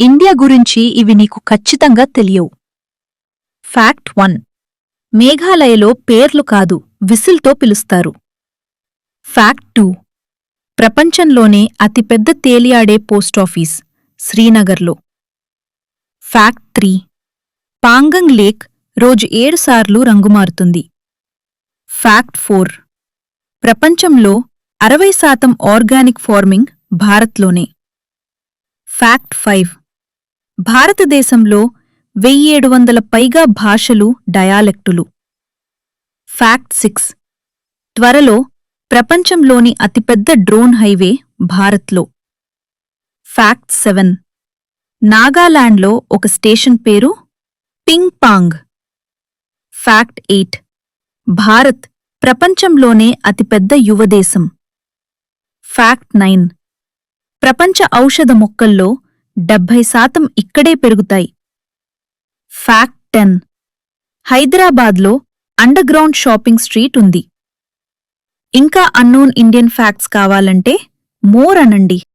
India గురించి ఇవి నీకు ఖచ్చితంగా తెలియవు. ఫ్యాక్ట్ 1. మేఘాలయలో పేర్లు కాదు విసిల్తో పిలుస్తారు. ఫ్యాక్ట్ 2. ప్రపంచంలోనే అతిపెద్ద తేలియాడే పోస్టాఫీస్ శ్రీనగర్లో. ఫ్యాక్ట్ 3. పాంగంగ్ లేక్ రోజు 7 సార్లు రంగుమారుతుంది. ఫ్యాక్ట్ 4. ప్రపంచంలో 60% ఆర్గానిక్ ఫార్మింగ్ భారత్లోనే. ఫ్యాక్ట్ 5. భారతదేశంలో 1700 పైగా భాషలు డయాలెక్టులు. ఫ్యాక్ట్ 6. త్వరలో ప్రపంచంలోని అతిపెద్ద డ్రోన్ హైవే భారత్లో. ఫ్యాక్ట్ 7. నాగాలాండ్లో ఒక స్టేషన్ పేరు పింగ్ పాంగ్. ఫ్యాక్ట్ 8. భారత్ ప్రపంచంలోనే అతిపెద్ద యువదేశం. ఫ్యాక్ట్ 9. ప్రపంచ ఔషధ మొక్కల్లో 70% ఇక్కడే పెరుగుతాయి. ఫ్యాక్ట్ 10. హైదరాబాద్లో అండర్గ్రౌండ్ షాపింగ్ స్ట్రీట్ ఉంది. ఇంకా అన్నోన్ ఇండియన్ ఫ్యాక్ట్స్ కావాలంటే మోర్ అనండి.